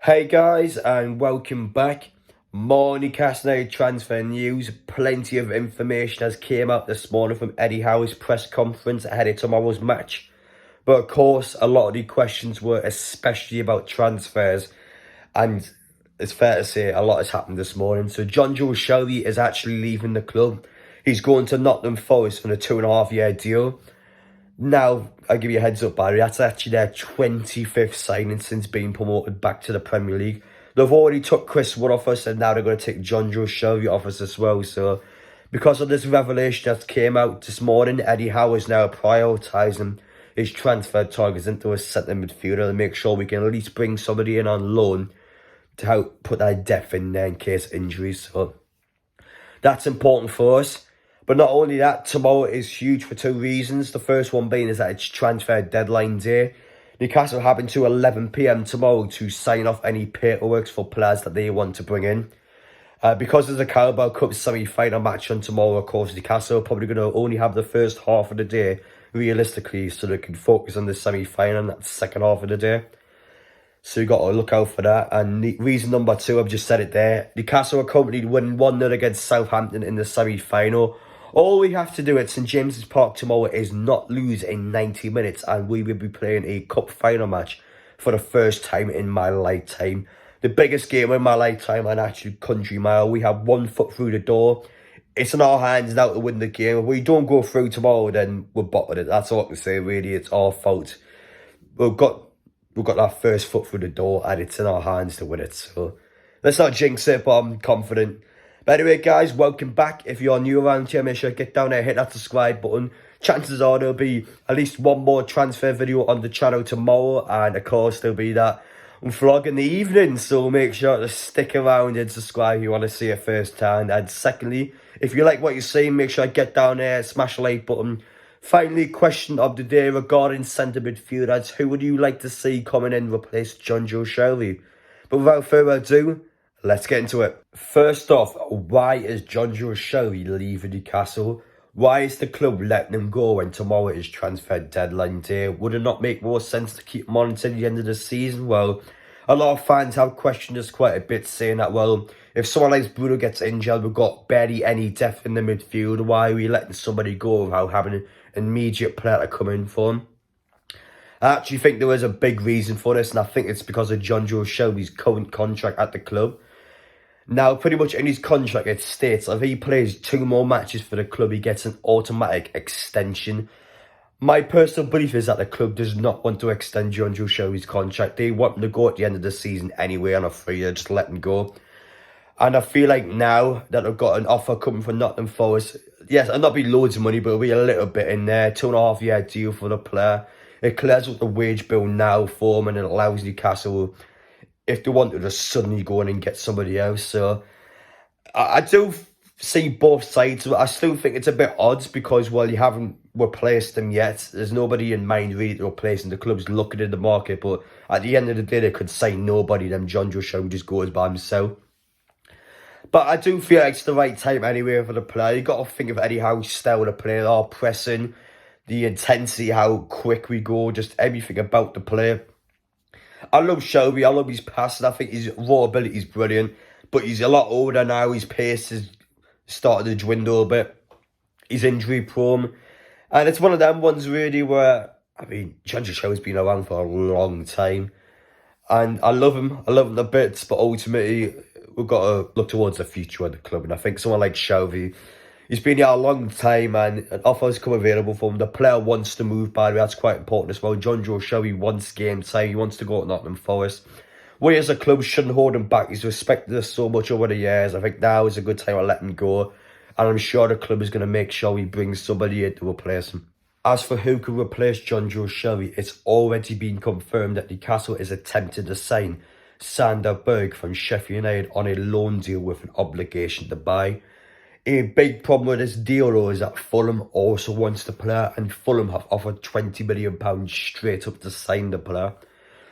Hey guys, and welcome back. More Newcastle United transfer news. Plenty of information has came out this morning from Eddie Howe's press conference ahead of tomorrow's match. But of course, a lot of the questions were especially about transfers, and it's fair to say a lot has happened this morning. So Jonjo Shelvey is actually leaving the club. He's going to Nottingham Forest for a 2.5-year deal. Now, I'll give you a heads up, Barry, that's actually their 25th signing since being promoted back to the Premier League. They've already took Chris Wood off us, and now they're going to take Jonjo Shelvey off us as well. So, because of this revelation that came out this morning, Eddie Howe is now prioritising his transfer targets into a centre midfielder to make sure we can at least bring somebody in on loan to help put that depth in there in case of injuries. So, that's important for us. But not only that, tomorrow is huge for two reasons. The first one being is that it's transfer deadline day. Newcastle have until 11 PM tomorrow to sign off any paperwork for players that they want to bring in. Because there's a Carabao Cup semi-final match on tomorrow, of course, Newcastle are probably going to only have the first half of the day, realistically, so they can focus on the semi-final and that second half of the day. So you've got to look out for that. And reason number two, I've just said it there. Newcastle are currently winning 1-0 against Southampton in the semi-final. All we have to do at St James's Park tomorrow is not lose in 90 minutes, and we will be playing a cup final match for the first time in my lifetime. The biggest game in my lifetime, and actually country mile. We have 1 foot through the door. It's in our hands now to win the game. If we don't go through tomorrow, then we're bottled it. That's all I can say, really. It's our fault. We've got that first foot through the door, and it's in our hands to win it. So let's not jinx it, but I'm confident. But anyway, guys, welcome back. If you're new around here, make sure you get down there, hit that subscribe button. Chances are there'll be at least one more transfer video on the channel tomorrow. And, of course, there'll be that vlog in the evening. So make sure to stick around and subscribe if you want to see it firsthand. And secondly, if you like what you're seeing, make sure to get down there, smash the like button. Finally, question of the day regarding centre midfielders. Who would you like to see coming in to replace Jonjo Shelvey? But without further ado, let's get into it. First off, why is Jonjo Shelvey leaving Newcastle? Why is the club letting him go when tomorrow is transfer deadline day? Would it not make more sense to keep him on until the end of the season? Well, a lot of fans have questioned us quite a bit, saying that, well, if someone like Bruno gets injured, we've got barely any depth in the midfield. Why are we letting somebody go without having an immediate player to come in for him? I actually think there is a big reason for this, and I think it's because of Jonjo Shelvey's current contract at the club. Now, pretty much in his contract, it states if he plays 2 more matches for the club, he gets an automatic extension. My personal belief is that the club does not want to extend Jonjo Shelvey's contract. They want him to go at the end of the season anyway on a free year, just let him go. And I feel like now that I've got an offer coming from Nottingham Forest, yes, it'll not be loads of money, but it'll be a little bit in there. 2.5-year deal for the player. It clears up the wage bill now for him, and it allows Newcastle, if they want to, just suddenly go in and get somebody else. So I do see both sides, but I still think it's a bit odd because, well, you haven't replaced him yet. There's nobody in mind really to replace him. The club's looking in the market, but at the end of the day, they could sign nobody. Then Jonjo Shelvey just goes by himself. But I do feel like it's the right time anyway for the player. You've got to think of Eddie Howe's style of play, our pressing, the intensity, how quick we go, just everything about the play. I love Shelvey, I love his passing. I think his raw ability is brilliant. But he's a lot older now. His pace has started to dwindle a bit. He's injury prone. And it's one of them ones really where, I mean, Jonjo Shelvey's been around for a long time. And I love him. I love him a bit. But ultimately, we've got to look towards the future of the club. And I think someone like Shelvey, he's been here a long time and an offer has come available for him. The player wants to move, by the way. That's quite important as well. Jonjo Shelvey wants game time. He wants to go to Nottingham Forest. We as a club shouldn't hold him back. He's respected us so much over the years. I think now is a good time to let him go. And I'm sure the club is going to make sure he brings somebody in to replace him. As for who could replace Jonjo Shelvey, it's already been confirmed that Newcastle is attempting to sign Sander Berge from Sheffield United on a loan deal with an obligation to buy. A big problem with this deal, though, is that Fulham also wants the player, and Fulham have offered £20 million straight up to sign the player.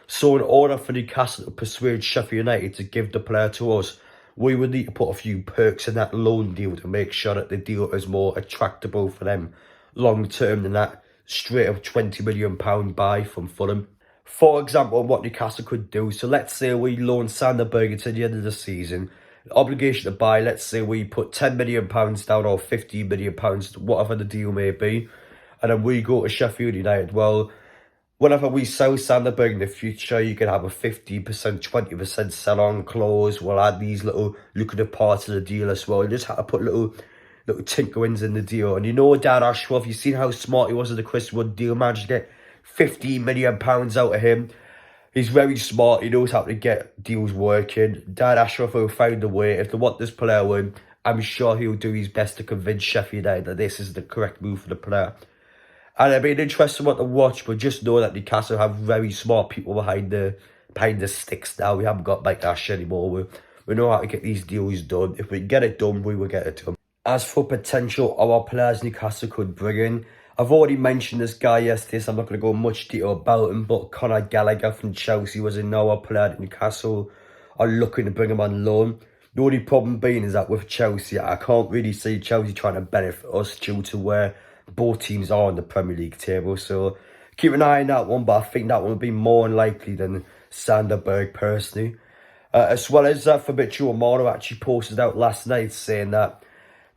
So in order for Newcastle to persuade Sheffield United to give the player to us, we would need to put a few perks in that loan deal to make sure that the deal is more attractable for them long term than that straight up £20 million buy from Fulham. For example, what Newcastle could do. So let's say we loan Sander Berge to the end of the season. Obligation to buy, let's say we put £10 million down or £15 million, whatever the deal may be. And then we go to Sheffield United. Well, whenever we sell Sander Berge in the future, you can have a 50%, 20% sell-on clause. We'll add these little lucrative parts of the deal as well. You just have to put little tinkerings in the deal. And you know Dan Ashworth, you've seen how smart he was with the Chris Wood deal. Managed to get £15 million out of him. He's very smart. He knows how to get deals working. Dan Ashworth will find a way. If they want this player in, I'm sure he'll do his best to convince Sheffield United that this is the correct move for the player. And it'll be an interesting one to watch, but just know that Newcastle have very smart people behind the sticks now. We haven't got Mike Ash anymore. We know how to get these deals done. If we can get it done, we will get it done. As for potential our players Newcastle could bring in, I've already mentioned this guy yesterday, so I'm not going to go much detail about him, but Conor Gallagher from Chelsea was a now player at Newcastle are looking to bring him on loan. The only problem being is that with Chelsea, I can't really see Chelsea trying to benefit us due to where both teams are on the Premier League table. So keep an eye on that one, but I think that one will be more unlikely than Sander Berge personally. As well as Fabrizio Romano actually posted out last night saying that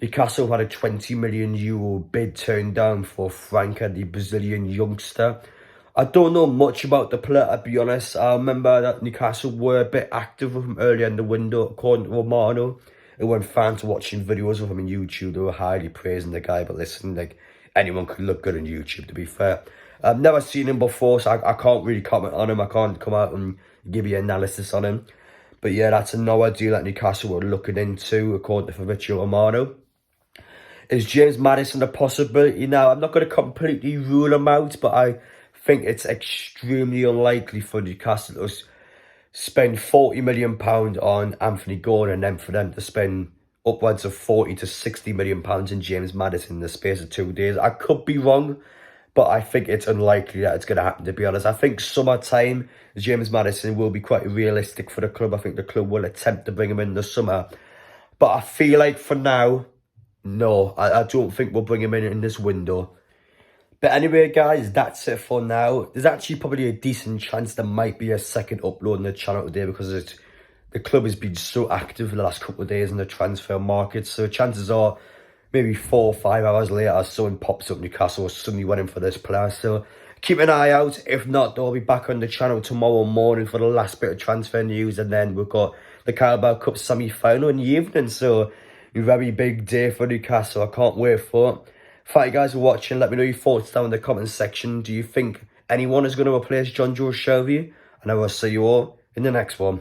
Newcastle had a €20 million bid turned down for Franca, the Brazilian youngster. I don't know much about the player, to be honest. I remember that Newcastle were a bit active with him earlier in the window, according to Romano. And when fans were watching videos of him on YouTube, they were highly praising the guy. But listen, like, anyone could look good on YouTube, to be fair. I've never seen him before, so I can't really comment on him. I can't come out and give you analysis on him. But yeah, that's another deal that Newcastle were looking into, according to Fabrizio Romano. Is James Maddison a possibility now? I'm not going to completely rule him out, but I think it's extremely unlikely for Newcastle to spend £40 million on Anthony Gordon and then for them to spend upwards of £40 to £60 million in James Maddison in the space of 2 days. I could be wrong, but I think it's unlikely that it's going to happen, to be honest. I think summertime, James Maddison will be quite realistic for the club. I think the club will attempt to bring him in the summer. But I feel like for now, no, I don't think we'll bring him in this window. But anyway, guys, that's it for now. There's actually probably a decent chance there might be a second upload on the channel today because the club has been so active in the last couple of days in the transfer market. So chances are maybe 4 or 5 hours later, someone pops up Newcastle or suddenly went in for this player. So keep an eye out. If not, I'll be back on the channel tomorrow morning for the last bit of transfer news. And then we've got the Carabao Cup semi-final in the evening. So a very big day for Newcastle. I can't wait for it. Thank you guys for watching. Let me know your thoughts down in the comment section. Do you think anyone is going to replace Jonjo Shelvey? And I will see you all in the next one.